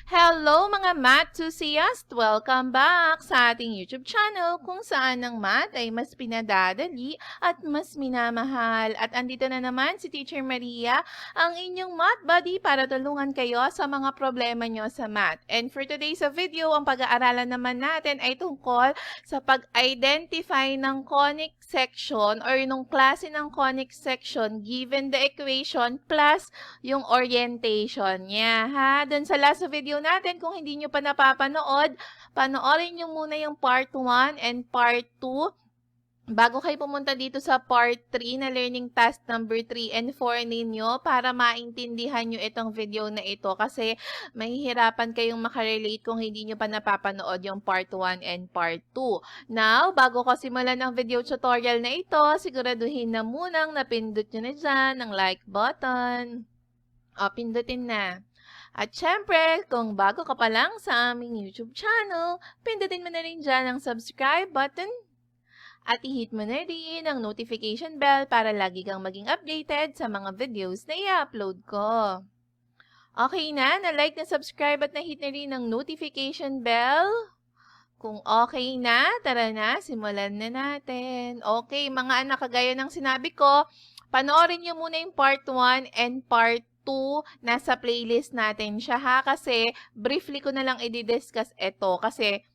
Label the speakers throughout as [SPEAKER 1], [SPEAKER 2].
[SPEAKER 1] Hello mga math enthusiast! Welcome back sa ating YouTube channel kung saan ang math ay mas pinadadali at mas minamahal. At andito na naman si Teacher Maria, ang inyong math buddy para tulungan kayo sa mga problema nyo sa math. And for today's video, ang pag-aaralan naman natin ay tungkol sa pag-identify ng conic section or nung klase ng conic section given the equation plus yung orientation niya, ha? Doon sa last video natin, kung hindi nyo pa napapanood, panoorin nyo muna yung part 1 and part 2 bago kayo pumunta dito sa part 3 na learning task number 3 and 4 ninyo para maintindihan nyo itong video na ito kasi mahihirapan kayong makarelate kung hindi nyo pa napapanood yung part 1 and part 2. Now, bago ko simulan ang video tutorial na ito, siguraduhin na munang napindot nyo na dyan ang like button. O, pindutin na. At syempre, kung bago ka pa lang sa aming YouTube channel, pindutin mo na rin dyan ang subscribe button at i-hit mo na rin ang notification bell para lagi kang maging updated sa mga videos na i-upload ko. Okay na-like na subscribe at na-hit na rin ang notification bell? Kung okay na, tara na, simulan na natin. Okay, mga anak, kagaya ng sinabi ko, panoorin nyo muna yung part 1 and part 2, nasa playlist natin siya ha, kasi briefly ko na lang i-discuss ito kasi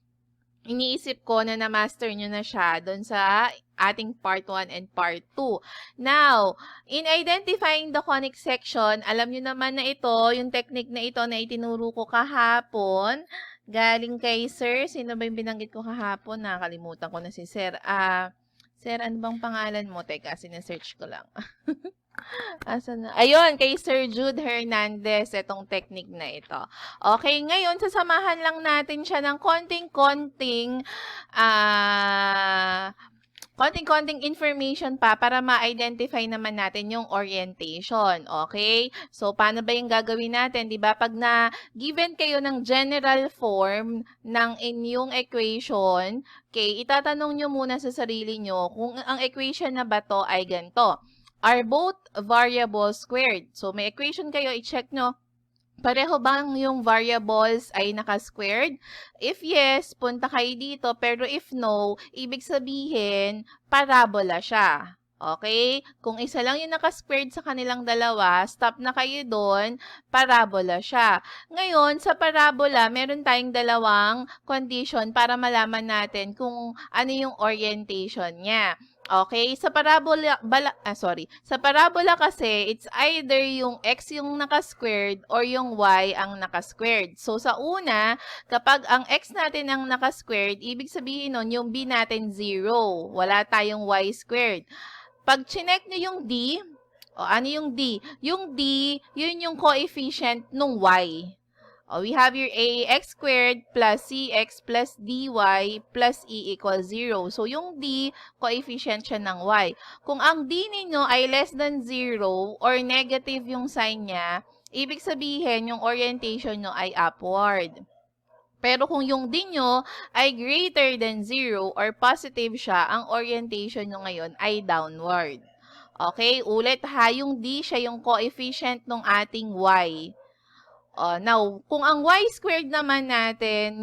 [SPEAKER 1] iniisip ko na na-master nyo na siya doon sa ating part 1 and part 2. Now, in identifying the conic section, alam nyo naman na ito, yung technique na ito na itinuro ko kahapon, galing kay Sir. Sino ba yung binanggit ko kahapon? Nakalimutan ko na si Sir. Sir, ano bang pangalan mo? Teka, sinesearch ko lang. Asan na? Ayun, kay Sir Jude Hernandez, itong technique na ito. Okay, ngayon, sasamahan lang natin siya ng konting-konting information pa para ma-identify naman natin yung orientation. Okay? So, paano ba yung gagawin natin? Diba? Pag na-given kayo ng general form ng inyong equation, okay, itatanong nyo muna sa sarili nyo kung ang equation na ba to ay ganito. Are both variables squared? So, may equation kayo, i-check nyo. Pareho bang yung variables ay naka-squared? If yes, punta kayo dito. Pero if no, ibig sabihin, parabola siya. Okay? Kung isa lang yung naka-squared sa kanilang dalawa, stop na kayo doon, parabola siya. Ngayon, sa parabola, meron tayong dalawang condition para malaman natin kung ano yung orientation niya. Okay, sa parabola kasi it's either yung x yung naka-squared or yung y ang naka-squared. So sa una, kapag ang x natin ang naka-squared, ibig sabihin nun yung b natin 0. Wala tayong y squared. Pag chinek niyo yung d, ano yung d? Yung d, yun yung coefficient ng y. We have your ax squared plus cx plus dy plus e equals 0. So, yung d, coefficient siya ng y. Kung ang d ninyo ay less than 0 or negative yung sign niya, ibig sabihin yung orientation nyo ay upward. Pero kung yung d nyo ay greater than 0 or positive siya, ang orientation nyo ngayon ay downward. Okay? Ulit ha, yung d siya yung coefficient ng ating y. Now, kung ang y squared naman natin,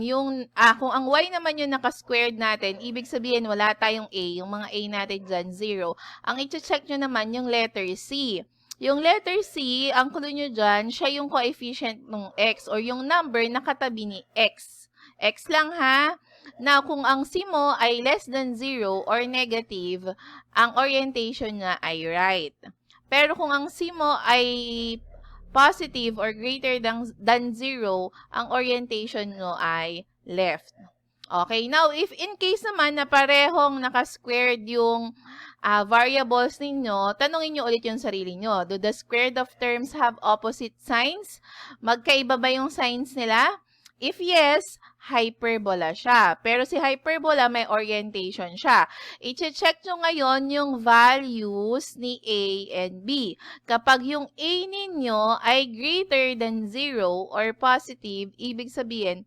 [SPEAKER 1] kung ang y naman yung naka-squared natin, ibig sabihin wala tayong a, yung mga a natin dyan, 0. Ang i-check nyo naman yung letter C. Yung letter C, ang clue nyo dyan, siya yung coefficient ng x or yung number na katabi ni x. X lang ha. Now, kung ang C mo ay less than 0 or negative, ang orientation niya ay right. Pero kung ang C mo ay positive or greater than 0, ang orientation nyo ay left. Okay, now if in case naman na parehong naka-squared yung variables ninyo, tanungin nyo ulit yung sarili nyo. Do the squared of terms have opposite signs? Magkaiba ba yung signs nila? If yes, hyperbola siya. Pero si hyperbola may orientation siya. I-check nyo ngayon yung values ni A and B. Kapag yung A ninyo ay greater than 0 or positive, ibig sabihin,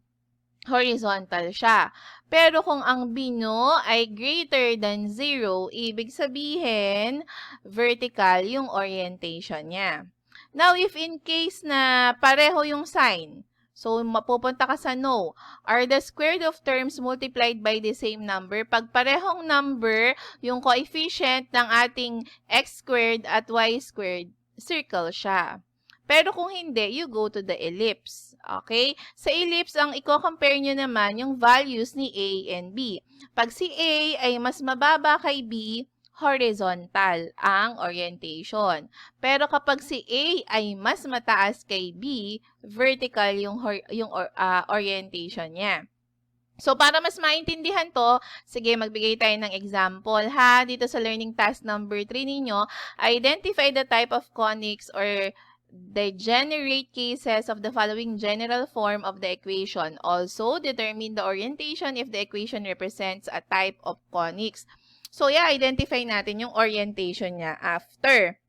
[SPEAKER 1] horizontal siya. Pero kung ang B nyo ay greater than 0, ibig sabihin, vertical yung orientation niya. Now, if in case na pareho yung sign, So, mapupunta ka sa no. Are the squared of terms multiplied by the same number? Pag parehong number, yung coefficient ng ating x squared at y squared, circle siya. Pero kung hindi, you go to the ellipse. Okay? Sa ellipse, ang i-compare nyo naman yung values ni A and B. Pag si A ay mas mababa kay B, horizontal ang orientation. Pero kapag si A ay mas mataas kay B, vertical yung orientation niya. So, para mas maintindihan to, sige, magbigay tayo ng example, ha? Dito sa learning task number 3 ninyo, identify the type of conics or degenerate cases of the following general form of the equation. Also, determine the orientation if the equation represents a type of conics. So, yeah, identify natin yung orientation niya after.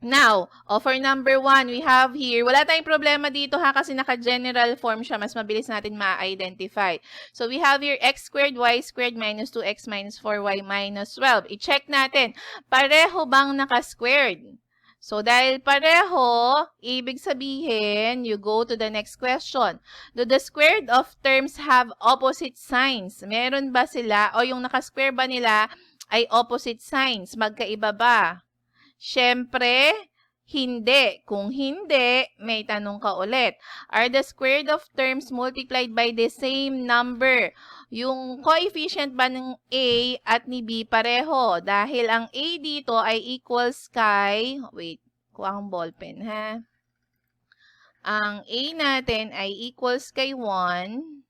[SPEAKER 1] Now, for number 1, we have here, wala tayong problema dito ha kasi naka-general form siya. Mas mabilis natin ma-identify. So, we have here x squared, y squared, minus 2x minus 4y minus 12. I-check natin, pareho bang naka-squared? So, dahil pareho, ibig sabihin, you go to the next question. Do the squared of terms have opposite signs? Meron ba sila? O yung naka-square ba nila ay opposite signs? Magkaiba ba? Siyempre, hindi. Kung hindi, may tanong ka ulit. Are the squared of terms multiplied by the same number? Yung coefficient ba ng A at ni B pareho? Dahil ang A dito ay equals kay, wait, kuha akong ballpen ha. Ang A natin ay equals kay 1.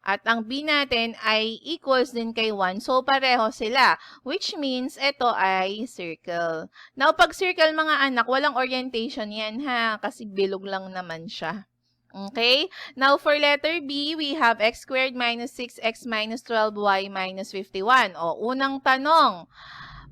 [SPEAKER 1] At ang B natin ay equals din kay 1. So, pareho sila. Which means, ito ay circle. Now, pag circle mga anak, walang orientation yan ha. Kasi bilog lang naman siya. Okay? Now, for letter B, we have x squared minus 6x minus 12y minus 51. O, unang tanong.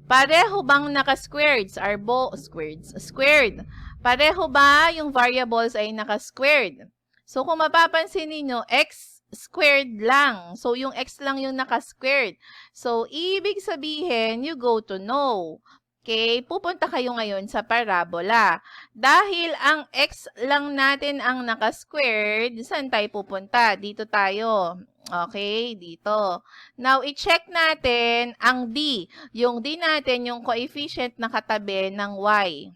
[SPEAKER 1] Pareho bang naka-squareds? Are both squared? Pareho ba yung variables ay naka-squared? So, kung mapapansin niyo x squared lang. So, yung x lang yung naka-squared. So, ibig sabihin, you go to no. Okay? Pupunta kayo ngayon sa parabola. Dahil ang x lang natin ang naka-squared, saan tayo pupunta? Dito tayo. Okay? Dito. Now, i-check natin ang d. Yung d natin, yung coefficient na katabi ng y.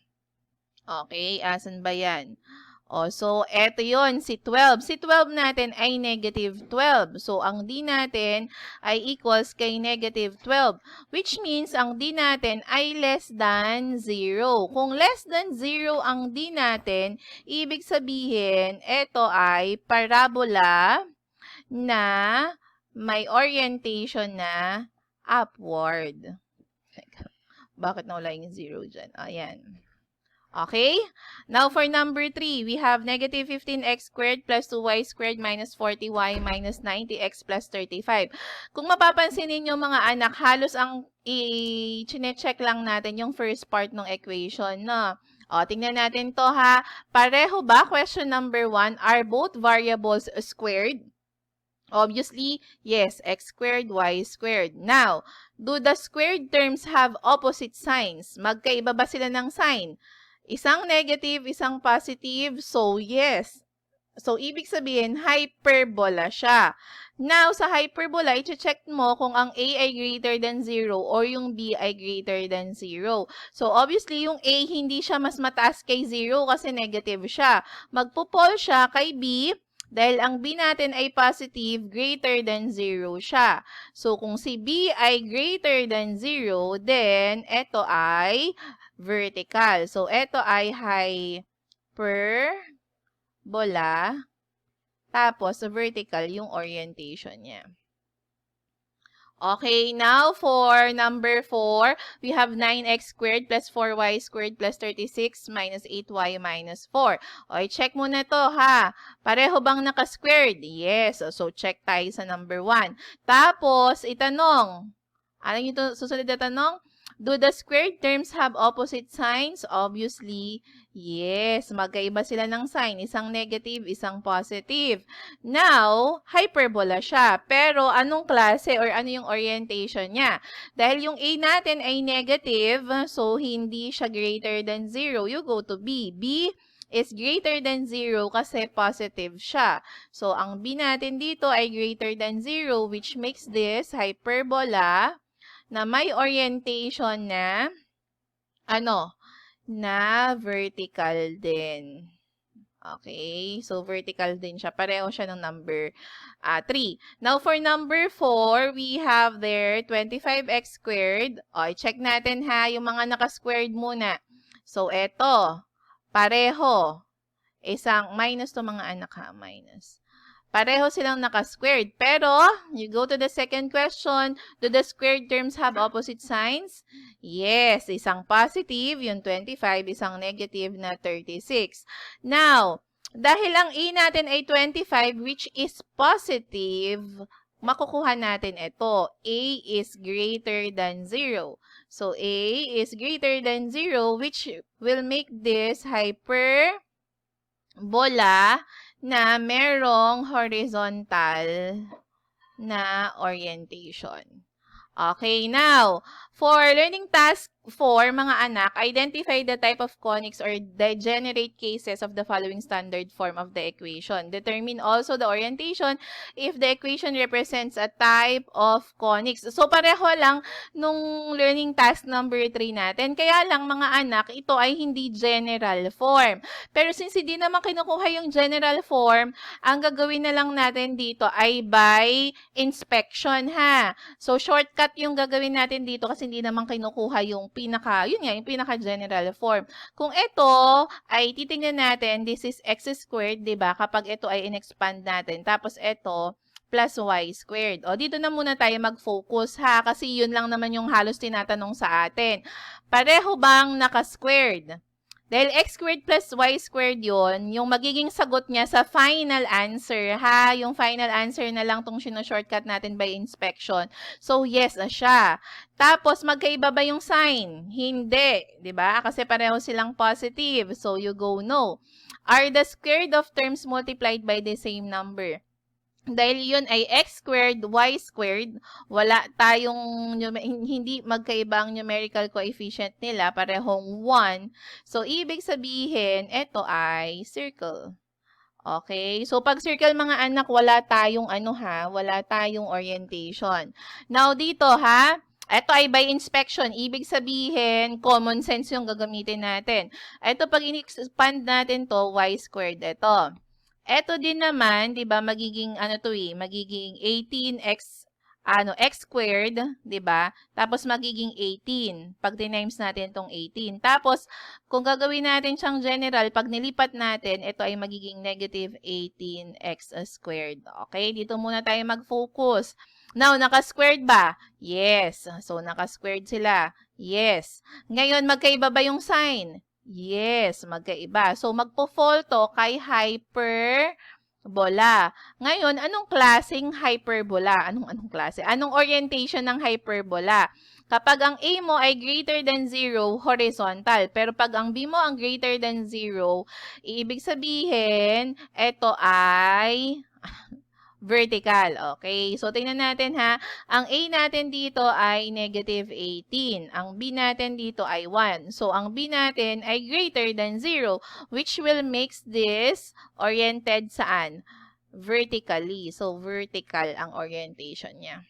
[SPEAKER 1] Okay? Asan ba yan? O, so, eto yon si 12. Si 12 natin ay negative 12. So, ang d natin ay equals kay negative 12. Which means, ang d natin ay less than 0. Kung less than 0 ang d natin, ibig sabihin, eto ay parabola na may orientation na upward. Bakit nawala yung 0 dyan? Ayan. Okay? Now, for number 3, we have negative 15x squared plus 2y squared minus 40y minus 90x plus 35. Kung mapapansin ninyo mga anak, halos ang i-check lang natin yung first part ng equation, no? O, tingnan natin to ha. Pareho ba? Question number 1, are both variables squared? Obviously, yes, x squared, y squared. Now, do the squared terms have opposite signs? Magkaiba ba sila ng sign? Isang negative, isang positive. So, yes. So, ibig sabihin, hyperbola siya. Now, sa hyperbola, i-check mo kung ang A ay greater than 0 or yung B ay greater than 0. So, obviously, yung A hindi siya mas mataas kay 0 kasi negative siya. Magpo-fall siya kay B dahil ang B natin ay positive, greater than 0 siya. So, kung si B ay greater than 0, then, ito ay vertical. So, ito ay hyperbola. Tapos, sa vertical, yung orientation niya. Okay, now for number 4, we have 9x squared plus 4y squared plus 36 minus 8y minus 4. Okay, check muna to ha. Pareho bang naka-squared? Yes. So, check tayo sa number 1. Tapos, itanong. Ano yung susunod na tanong? Do the squared terms have opposite signs? Obviously, yes. Magkaiba sila ng sign. Isang negative, isang positive. Now, hyperbola siya. Pero, anong klase or ano yung orientation niya? Dahil yung A natin ay negative, so hindi siya greater than 0. You go to B. B is greater than 0 kasi positive siya. So, ang b natin dito ay greater than 0 which makes this hyperbola na may orientation na na vertical din. Okay, so vertical din siya. Pareho siya ng number 3. Now, for number 4, we have there 25x squared. O, check natin ha, yung mga naka-squared muna. So, eto, pareho. Isang minus to mga anak ha, minus. Pareho silang naka-squared. Pero, you go to the second question, do the squared terms have opposite signs? Yes, isang positive, yung 25, isang negative na 36. Now, dahil ang A natin ay 25, which is positive, makukuha natin ito. A is greater than 0. So, A is greater than 0, which will make this hyperbola na merong horizontal na orientation. Okay, now, for learning task 4, mga anak, identify the type of conics or degenerate cases of the following standard form of the equation. Determine also the orientation if the equation represents a type of conics. So, pareho lang nung learning task number 3 natin. Kaya lang, mga anak, ito ay hindi general form. Pero since hindi naman kinukuha yung general form, ang gagawin na lang natin dito ay by inspection, ha? So, shortcut yung gagawin natin dito kasi hindi naman kinukuha yung yung pinaka-general form. Kung ito ay titingnan natin, this is x squared, di ba? Kapag ito ay in-expand natin. Tapos ito, plus y squared. O, dito na muna tayo mag-focus, ha? Kasi yun lang naman yung halos tinatanong sa atin. Pareho bang naka-squared? Dahil x squared plus y squared yun, yung magiging sagot niya sa final answer, ha? Yung final answer na lang tong shortcut natin by inspection. So, yes na siya. Tapos, magkaiba ba yung sign? Hindi. Diba? Kasi pareho silang positive. So, you go no. Are the squared of terms multiplied by the same number? Dahil yun ay x squared, y squared, wala tayong, hindi magkaiba ang numerical coefficient nila, parehong 1. So, ibig sabihin, ito ay circle. Okay? So, pag circle mga anak, wala tayong wala tayong orientation. Now, dito ha, ito ay by inspection. Ibig sabihin, common sense yung gagamitin natin. Ito, pag in-expand natin to, y squared, ito. Ito din naman, 'di ba, magiging magiging 18x x squared, 'di ba? Tapos magiging 18 pag times natin tong 18. Tapos kung gagawin natin siyang general, pag nilipat natin, ito ay magiging negative 18x squared. Okay? Dito muna tayo mag-focus. Now, naka-squared ba? Yes. So, naka-squared sila. Yes. Ngayon, magkaiba ba yung sign? Yes, magkaiba. So, magpo-fall to kay hyperbola. Ngayon, anong klaseng hyperbola? Anong klase? Anong orientation ng hyperbola? Kapag ang A mo ay greater than 0, horizontal. Pero pag ang B mo ang greater than 0, ibig sabihin, ito ay vertical. Okay? So, tingnan natin ha. Ang A natin dito ay negative 18. Ang B natin dito ay 1. So, ang B natin ay greater than 0, which will make this oriented saan? Vertically. So, vertical ang orientation niya.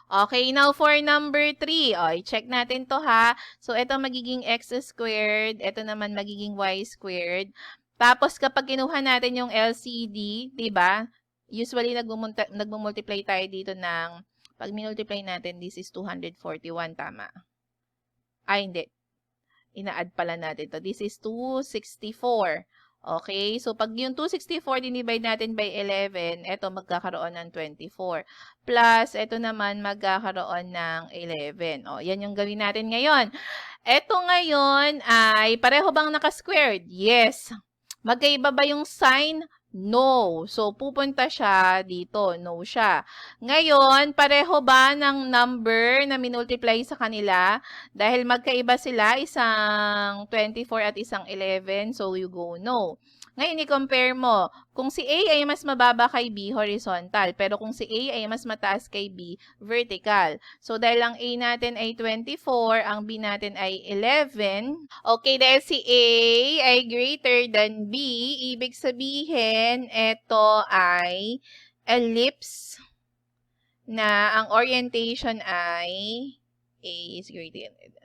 [SPEAKER 1] Okay, now for number 3. O, i-check natin to ha. So, ito magiging x squared. Ito naman magiging y squared. Tapos, kapag kinuha natin yung LCD, diba? Usually, nagmumultiply tayo dito ng, pag minultiply natin, this is 241, tama? Ay, hindi. Ina-add pala natin to. This is 264. Okay? So, pag yung 264, dinivide natin by 11, ito magkakaroon ng 24. Plus, ito naman magkakaroon ng 11. O, yan yung gawin natin ngayon. Ito ngayon ay, pareho bang naka-squared? Yes. Magkaiba ba yung sign? No. So, pupunta siya dito. No siya. Ngayon, pareho ba ng number na minultiply sa kanila? Dahil magkaiba sila, isang 24 at isang 11. So, you go no. Ngayon, i-compare mo. Kung si A ay mas mababa kay B, horizontal. Pero kung si A ay mas mataas kay B, vertical. So, dahil ang A natin ay 24, ang B natin ay 11. Okay, dahil si A ay greater than B, ibig sabihin, ito ay ellipse na ang orientation ay A is greater than,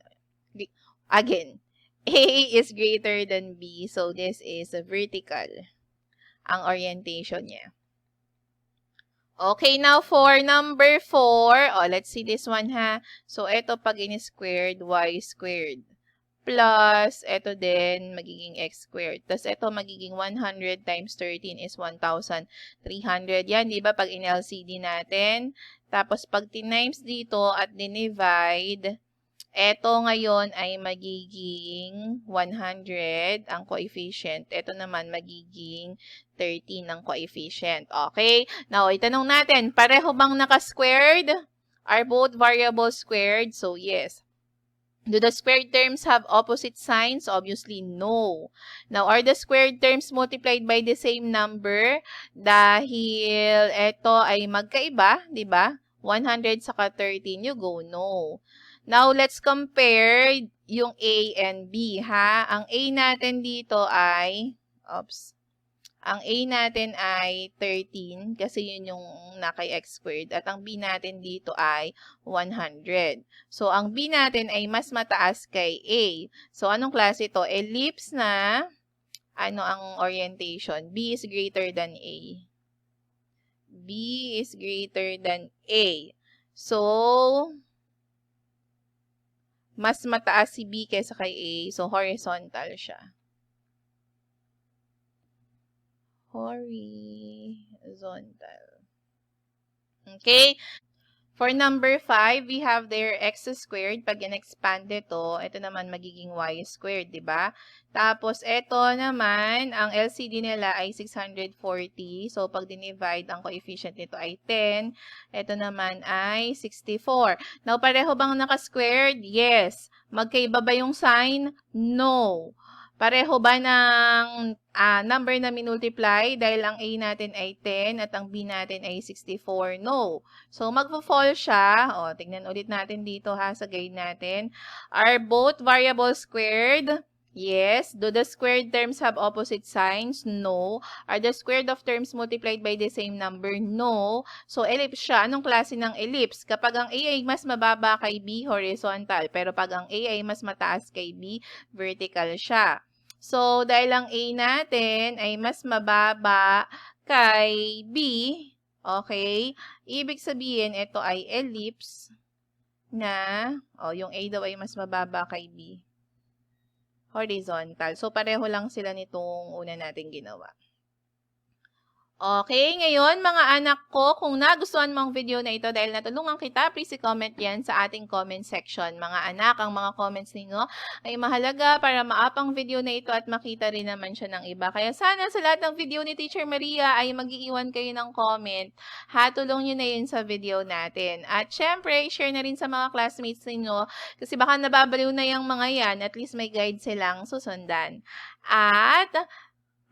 [SPEAKER 1] again, A is greater than B. So, this is a vertical ang orientation niya. Okay, now for number 4. Oh, let's see this one ha. So, ito pag in-squared, y squared. Plus, ito din, magiging x squared. Tapos, ito magiging 100 times 13 is 1,300. Yan, di ba? Pag in-LCD natin. Tapos, pag times dito at dinivide, eto ngayon ay magiging 100 ang coefficient. Ito naman magiging 13 ang coefficient. Okay? Now, itanong natin, pareho bang naka-squared? Are both variables squared? So, yes. Do the squared terms have opposite signs? Obviously, no. Now, are the squared terms multiplied by the same number? Dahil ito ay magkaiba, di ba? 100 saka 13, you go no. Now, let's compare yung A and B, ha? Ang A natin dito ay, ang A natin ay 13 kasi yun yung nakay x squared. At ang B natin dito ay 100. So, ang B natin ay mas mataas kay A. So, anong klase ito? Ellipse na, ano ang orientation? B is greater than A. B is greater than A. So, mas mataas si B kaysa kay A. So, horizontal siya. Horizontal. Okay? For number 5, we have their x squared. Pag in-expand ito naman magiging y squared, di ba? Tapos, ito naman, ang LCD nila ay 640. So, pag dinivide, ang coefficient nito ay 10. Ito naman ay 64. Now, pareho bang naka-squared? Yes. Magkaiba ba yung sign? No. Pareho ba ng number na minultiply dahil ang A natin ay 10 at ang B natin ay 64? No. So, magpo-fall siya. O, tingnan ulit natin dito ha sa guide natin. Are both variables squared? Yes. Do the squared terms have opposite signs? No. Are the squared of terms multiplied by the same number? No. So, ellipse siya. Anong klase ng ellipse? Kapag ang A ay mas mababa kay B, horizontal. Pero pag ang A ay mas mataas kay B, vertical siya. So, dahil ang A natin ay mas mababa kay B, okay, ibig sabihin, ito ay ellipse na, yung A daw ay mas mababa kay B. Horizontal. So, pareho lang sila nitong una nating ginawa. Okay, ngayon mga anak ko, kung nagustuhan mo ang video na ito dahil natulungan kita, please i-comment yan sa ating comment section. Mga anak, ang mga comments ninyo ay mahalaga para ma-up ang video na ito at makita rin naman siya ng iba. Kaya sana sa lahat ng video ni Teacher Maria ay mag-iiwan kayo ng comment. Hatulong nyo na yun sa video natin. At syempre, share na rin sa mga classmates ninyo kasi baka nababaliw na yung mga yan, at least may guide silang susundan. At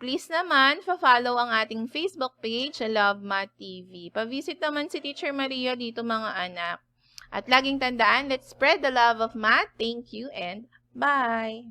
[SPEAKER 1] please naman, follow ang ating Facebook page, Love Math TV. Pa-visit naman si Teacher Maria dito mga anak. At laging tandaan, let's spread the love of math. Thank you and bye!